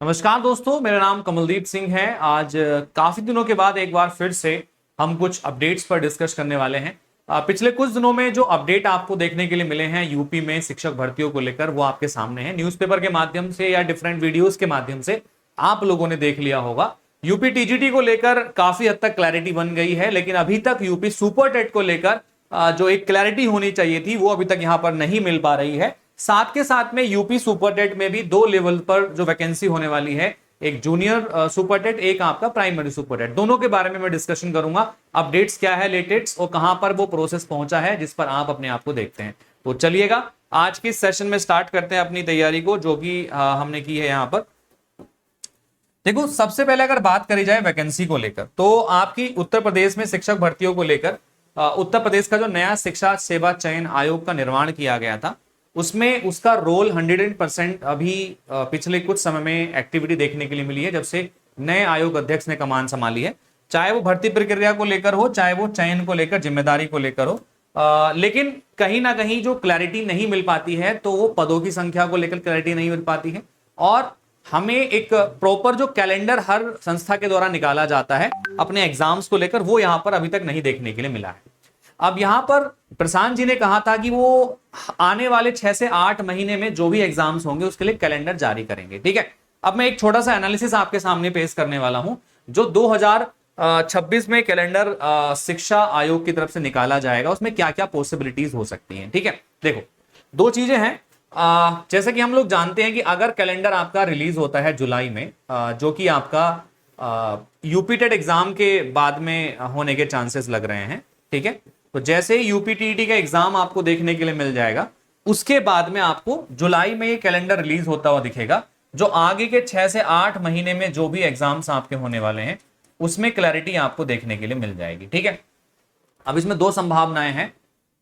नमस्कार दोस्तों, मेरा नाम कमलदीप सिंह है। आज काफी दिनों के बाद एक बार फिर से हम कुछ अपडेट्स पर डिस्कस करने वाले हैं। पिछले कुछ दिनों में जो अपडेट आपको देखने के लिए मिले हैं यूपी में शिक्षक भर्तियों को लेकर, वो आपके सामने है। न्यूज़पेपर के माध्यम से या डिफरेंट वीडियोस के माध्यम से आप लोगों ने देख लिया होगा। यूपी टीजीटी को लेकर काफी हद तक क्लैरिटी बन गई है, लेकिन अभी तक यूपी सुपर टेट को लेकर जो एक क्लैरिटी होनी चाहिए थी वो अभी तक यहां पर नहीं मिल पा रही है। साथ के साथ में यूपी सुपर टेट में भी दो लेवल पर जो वैकेंसी होने वाली है, एक जूनियर सुपर टेट, एक आपका प्राइमरी सुपर टेट, दोनों के बारे में मैं डिस्कशन करूंगा। अपडेट्स क्या है लेटेस्ट और कहां पर वो प्रोसेस पहुंचा है जिस पर आप अपने आप को देखते हैं। तो चलिएगा आज के सेशन में स्टार्ट करते हैं अपनी तैयारी को, जो कि हमने की है यहां पर। देखो, सबसे पहले अगर बात करी जाए वैकेंसी को लेकर, तो आपकी उत्तर प्रदेश में शिक्षक भर्तियों को लेकर उत्तर प्रदेश का जो नया शिक्षा सेवा चयन आयोग का निर्माण किया गया था, उसमें उसका रोल 100% अभी पिछले कुछ समय में एक्टिविटी देखने के लिए मिली है जब से नए आयोग अध्यक्ष ने कमान संभाली है। चाहे वो भर्ती प्रक्रिया को लेकर हो, चाहे वो चयन को लेकर, जिम्मेदारी को लेकर हो, लेकिन कहीं ना कहीं जो क्लैरिटी नहीं मिल पाती है तो वो पदों की संख्या को लेकर क्लैरिटी नहीं मिल पाती है। और हमें एक प्रॉपर जो कैलेंडर हर संस्था के द्वारा निकाला जाता है अपने एग्जाम्स को लेकर, वो यहां पर अभी तक नहीं देखने के लिए मिला है। अब यहां पर प्रशांत जी ने कहा था कि वो आने वाले 6 से 8 महीने में जो भी एग्जाम्स होंगे उसके लिए कैलेंडर जारी करेंगे। ठीक है, अब मैं एक छोटा सा एनालिसिस आपके सामने पेश करने वाला हूं। जो 2026 में कैलेंडर शिक्षा आयोग की तरफ से निकाला जाएगा, उसमें क्या क्या पॉसिबिलिटीज हो सकती हैं। ठीक है, देखो दो चीजें हैं। जैसे कि हम लोग जानते हैं कि अगर कैलेंडर आपका रिलीज होता है जुलाई में, जो कि आपका यूपी टेट एग्जाम के बाद में होने के चांसेस लग रहे हैं। ठीक है, तो जैसे ही यूपी टीईटी का एग्जाम आपको देखने के लिए मिल जाएगा, उसके बाद में आपको जुलाई में ये कैलेंडर रिलीज होता हुआ दिखेगा। जो आगे के 6 से 8 महीने में जो भी एग्जाम्स आपके होने वाले हैं उसमें क्लैरिटी आपको देखने के लिए मिल जाएगी। ठीक है, अब इसमें दो संभावनाएं हैं।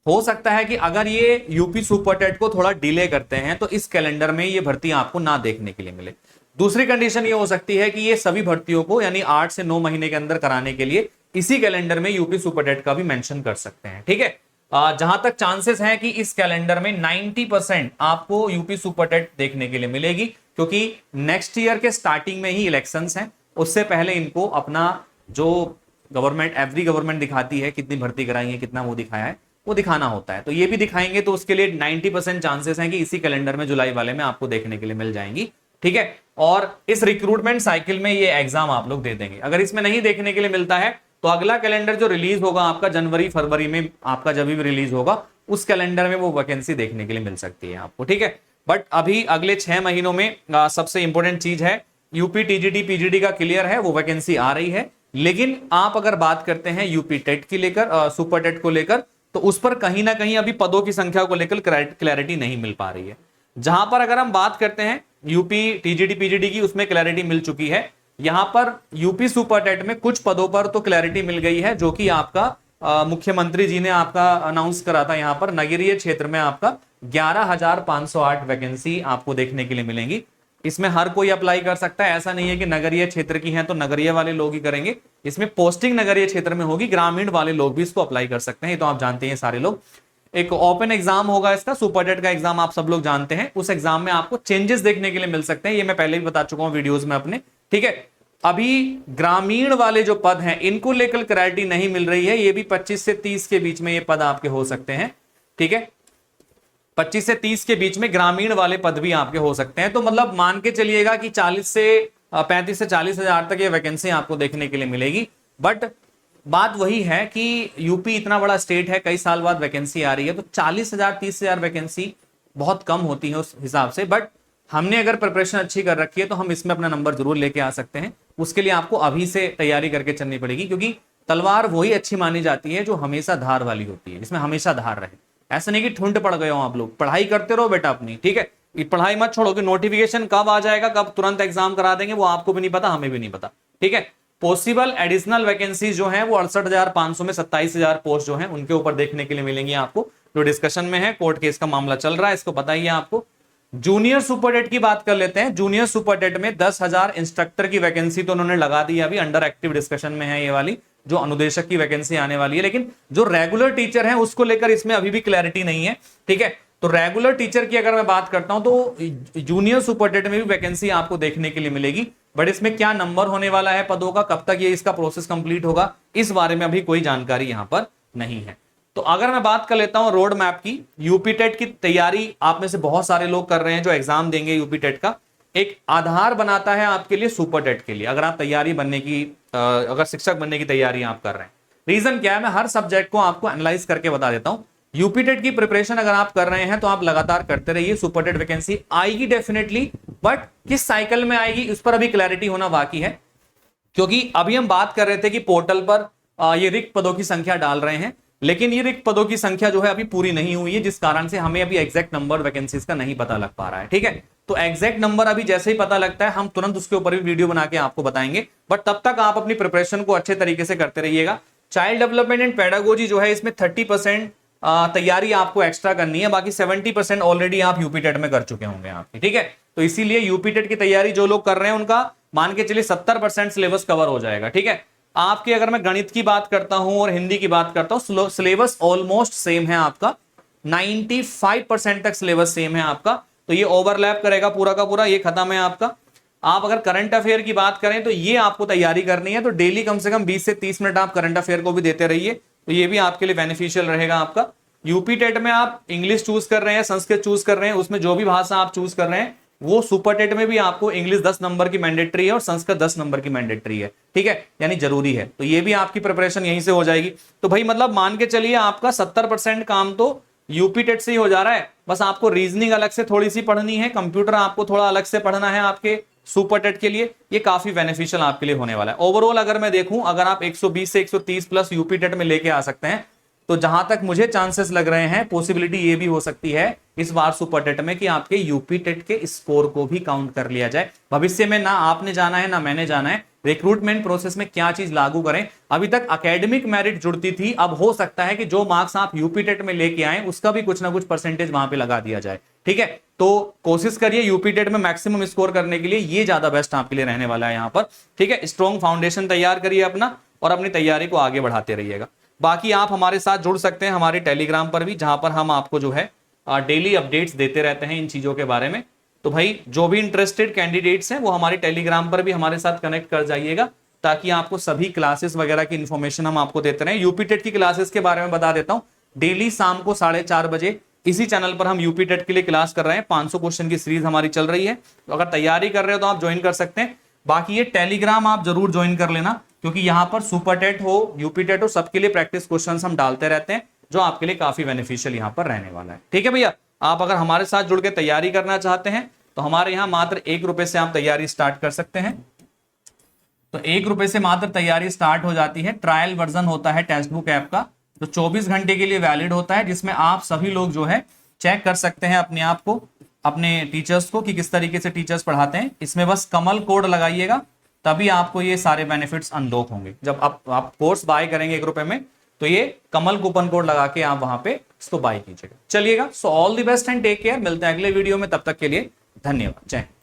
हो सकता है कि अगर ये यूपी सुपर टेट को थोड़ा डिले करते हैं तो इस कैलेंडर में ये भर्ती आपको ना देखने के लिए मिले। दूसरी कंडीशन ये हो सकती है कि ये सभी भर्तियों को यानी 8 से 9 महीने के अंदर कराने के लिए इसी कैलेंडर में यूपी सुपर टेट का भी मेंशन कर सकते हैं। ठीक है, जहां तक चांसेस हैं कि इस कैलेंडर में 90% आपको यूपी सुपर टेट देखने के लिए मिलेगी, क्योंकि नेक्स्ट ईयर के स्टार्टिंग में ही इलेक्शंस हैं। उससे पहले इनको अपना जो गवर्नमेंट, एवरी गवर्नमेंट दिखाती है कितनी भर्ती कराई है, कितना वो दिखाया है, वो दिखाना होता है। तो ये भी दिखाएंगे, तो उसके लिए 90% चांसेस हैं कि इसी कैलेंडर में जुलाई वाले में आपको देखने के लिए मिल जाएंगी। ठीक है, और इस रिक्रूटमेंट साइकिल में ये एग्जाम आप लोग दे देंगे। अगर इसमें नहीं देखने के लिए मिलता है तो अगला कैलेंडर जो रिलीज होगा आपका जनवरी फरवरी में, आपका जब भी रिलीज होगा उस कैलेंडर में वो वैकेंसी देखने के लिए मिल सकती है आपको। ठीक है, बट अभी अगले 6 महीनों में सबसे इंपॉर्टेंट चीज है, यूपी टीजीटी पीजीटी का क्लियर है, वो वैकेंसी आ रही है। लेकिन आप अगर बात करते हैं यूपी टेट की लेकर, सुपर टेट को लेकर, तो उस पर कहीं ना कहीं अभी पदों की संख्या को लेकर क्लैरिटी नहीं मिल पा रही है। जहां पर अगर हम बात करते हैं यूपी टीजीटी पीजीटी की, उसमें क्लैरिटी मिल चुकी है। यहां पर यूपी सुपर टेट में कुछ पदों पर तो क्लैरिटी मिल गई है, जो कि आपका मुख्यमंत्री जी ने आपका अनाउंस करा था। यहां पर नगरीय क्षेत्र में आपका 11,508 वैकेंसी आपको देखने के लिए मिलेंगी। इसमें हर कोई अप्लाई कर सकता है, ऐसा नहीं है कि नगरीय क्षेत्र की है तो नगरीय वाले लोग ही करेंगे। इसमें पोस्टिंग नगरीय क्षेत्र में होगी, ग्रामीण वाले लोग भी इसको अप्लाई कर सकते हैं, ये तो आप जानते हैं सारे लोग। एक ओपन एग्जाम होगा इसका, सुपर टेट का एग्जाम आप सब लोग जानते हैं। उस एग्जाम में आपको चेंजेस देखने के लिए मिल सकते हैं, ये मैं पहले भी बता चुका हूं वीडियोस में अपने। ठीक है, अभी ग्रामीण वाले जो पद हैं इनको लेकर क्लैरिटी नहीं मिल रही है। ये भी 25 से 30 के बीच में ये पद आपके हो सकते हैं। ठीक है, 25 से 30 के बीच में ग्रामीण वाले पद भी आपके हो सकते हैं। तो मतलब मान के चलिएगा कि 35 से 40 हजार तक ये वैकेंसी आपको देखने के लिए मिलेगी। बट बात वही है कि यूपी इतना बड़ा स्टेट है, कई साल बाद वैकेंसी आ रही है, तो 40,000 30,000 वैकेंसी बहुत कम होती है उस हिसाब से। बट हमने अगर प्रिपरेशन अच्छी कर रखी है तो हम इसमें अपना नंबर जरूर लेके आ सकते हैं। उसके लिए आपको अभी से तैयारी करके चलनी पड़ेगी, क्योंकि तलवार वही अच्छी मानी जाती है जो हमेशा धार वाली होती है, जिसमें हमेशा धार रहे। ऐसा नहीं कि ठुंड पड़ गए हो आप लोग, पढ़ाई करते रहो बेटा अपनी। ठीक है, पढ़ाई मत छोड़ो कि नोटिफिकेशन कब आ जाएगा, कब तुरंत एग्जाम करा देंगे, वो आपको भी नहीं पता, हमें भी नहीं पता। ठीक है, पॉसिबल एडिशनल वैकेंसीज जो है वो 68,500 में 27,000 पोस्ट जो है उनके ऊपर देखने के लिए मिलेंगी आपको, जो डिस्कशन में है। कोर्ट केस का मामला चल रहा है, इसको पता ही है आपको। जूनियर सुपर टेट की बात कर लेते हैं। जूनियर सुपर टेट में 10,000 इंस्ट्रक्टर की वैकेंसी तो उन्होंने लगा दी है, अभी अंडर एक्टिव डिस्कशन में है ये वाली, जो अनुदेशक की वैकेंसी आने वाली है। लेकिन जो रेगुलर टीचर है उसको लेकर इसमें अभी भी क्लैरिटी नहीं है। ठीक है, तो रेगुलर टीचर की अगर मैं बात करता हूं तो जूनियर सुपरटेट में भी वैकेंसी आपको देखने के लिए मिलेगी, बट इसमें क्या नंबर होने वाला है पदों का, कब तक ये इसका प्रोसेस कंप्लीट होगा, इस बारे में अभी कोई जानकारी यहां पर नहीं है। तो अगर मैं बात कर लेता हूं रोड मैप की, यूपी टेट की तैयारी आप में से बहुत सारे लोग कर रहे हैं जो एग्जाम देंगे यूपी टेट का, एक आधार बनाता है आपके लिए सुपर टेट के लिए, अगर आप तैयारी बनने की अगर शिक्षक बनने की तैयारी आप कर रहे हैं। रीजन क्या है, मैं हर सब्जेक्ट को आपको एनालाइज करके बता देता हूं। यूपी टेट की प्रिपरेशन अगर आप कर रहे हैं तो आप लगातार करते रहिए, सुपर टेट वैकेंसी आएगी डेफिनेटली, बट किस साइकिल में आएगी उस पर अभी क्लैरिटी होना बाकी है, क्योंकि अभी हम बात कर रहे थे कि पोर्टल पर ये रिक्त पदों की संख्या डाल रहे हैं, लेकिन ये रिक्त पदों की संख्या जो है अभी पूरी नहीं हुई है, जिस कारण से हमें अभी एग्जैक्ट नंबर वैकेंसीज का नहीं पता लग पा रहा है। ठीक है, तो एग्जैक्ट नंबर अभी जैसे ही पता लगता है हम तुरंत उसके ऊपर भी वीडियो बना के आपको बताएंगे, बट तब तक आप अपनी प्रिपरेशन को अच्छे तरीके से करते रहिएगा। चाइल्ड डेवलपमेंट एंड पेडागोजी जो है इसमें 30% तैयारी आपको एक्स्ट्रा करनी है, बाकी 70% ऑलरेडी आप यूपी टेट में कर चुके होंगे आपके। ठीक है, तो इसीलिए यूपी टेट की तैयारी जो लोग कर रहे हैं उनका मान के चलिए 70% सिलेबस कवर हो जाएगा। ठीक है, आपके अगर मैं गणित की बात करता हूं और हिंदी की बात करता हूं, सिलेबस ऑलमोस्ट सेम है आपका, 95% तक सिलेबस सेम है आपका, तो ये ओवरलैप करेगा पूरा का पूरा, ये खत्म है आपका। आप अगर करंट अफेयर की बात करें तो ये आपको तैयारी करनी है, तो डेली कम से कम 20 से 30 मिनट आप करंट अफेयर को भी देते रहिए, तो ये भी आपके लिए बेनिफिशियल रहेगा आपका। यूपी टेट में आप इंग्लिश चूज कर रहे हैं, संस्कृत चूज कर रहे हैं, उसमें जो भी भाषा आप चूज कर रहे हैं वो सुपर टेट में भी आपको इंग्लिश 10 नंबर की मैंडेटरी है और संस्कृत 10 नंबर की मैंडेटरी है। ठीक है, यानी जरूरी है, तो ये भी आपकी प्रिपरेशन यहीं से हो जाएगी। तो भाई मतलब मान के चलिए आपका 70% काम तो यूपी टेट से ही हो जा रहा है, बस आपको रीजनिंग अलग से थोड़ी सी पढ़नी है, कंप्यूटर आपको थोड़ा अलग से पढ़ना है आपके सुपर टेट के लिए, ये काफी बेनिफिशियल आपके लिए होने वाला है। ओवरऑल अगर मैं देखूं, अगर आप 120 से 130 प्लस यूपी टेट में लेके आ सकते हैं, तो जहां तक मुझे चांसेस लग रहे हैं, पॉसिबिलिटी ये भी हो सकती है इस बार सुपर टेट में कि आपके यूपी टेट के स्कोर को भी काउंट कर लिया जाए। भविष्य में ना आपने जाना है ना मैंने जाना है, रिक्रूटमेंट प्रोसेस में क्या चीज लागू करें। अभी तक एकेडमिक मेरिट जुड़ती थी, अब हो सकता है कि जो मार्क्स आप यूपी टेट में लेके आए उसका भी कुछ ना कुछ परसेंटेज वहां पे लगा दिया जाए। ठीक है, तो कोशिश करिए यूपी टेट में मैक्सिमम स्कोर करने के लिए, ये ज्यादा बेस्ट आपके लिए रहने वाला है यहाँ पर। ठीक है, स्ट्रॉन्ग फाउंडेशन तैयार करिए अपना और अपनी तैयारी को आगे बढ़ाते रहिएगा। बाकी आप हमारे साथ जुड़ सकते हैं हमारे टेलीग्राम पर भी, जहां पर हम आपको जो है डेली अपडेट्स देते रहते हैं इन चीजों के बारे में। तो भाई जो भी इंटरेस्टेड कैंडिडेट्स हैं वो हमारे टेलीग्राम पर भी हमारे साथ कनेक्ट कर जाइएगा, ताकि आपको सभी क्लासेस वगैरह की इन्फॉर्मेशन हम आपको देते रहें। यूपी टेट की क्लासेस के बारे में बता देता हूं, डेली शाम को 4:30 बजे इसी चैनल पर हम यूपी टेट के लिए क्लास कर रहे हैं। 500 क्वेश्चन की सीरीज हमारी चल रही है, तो अगर तैयारी कर रहे हो तो आप ज्वाइन कर सकते हैं। बाकी ये टेलीग्राम आप जरूर ज्वाइन कर लेना, क्योंकि यहां पर सुपर टेट हो यूपी टेट हो सबके लिए प्रैक्टिस क्वेश्चंस हम डालते रहते हैं, जो आपके लिए काफी बेनिफिशियल यहां पर रहने वाला है। ठीक है भैया, आप अगर हमारे साथ जुड़ के तैयारी करना चाहते हैं तो हमारे यहां मात्र 1 रुपए से आप तैयारी स्टार्ट कर सकते हैं। तो 1 रुपए से मात्र तैयारी स्टार्ट हो जाती है। ट्रायल वर्जन होता है टेक्स्ट बुक ऐप का, जो 24 घंटे के लिए वैलिड होता है, जिसमें आप सभी लोग जो है चेक कर सकते हैं अपने आप को, अपने टीचर्स को कि किस तरीके से टीचर्स पढ़ाते हैं। इसमें बस कमल कोड लगाइएगा, तभी आपको ये सारे बेनिफिट्स अनलॉक होंगे। जब आप कोर्स बाय करेंगे 1 रुपए में, तो ये कमल कूपन कोड लगा के आप वहां पे इसको बाय कीजिएगा। चलिएगा, so all the best and take care. मिलते हैं अगले वीडियो में, तब तक के लिए धन्यवाद। जय हिंद।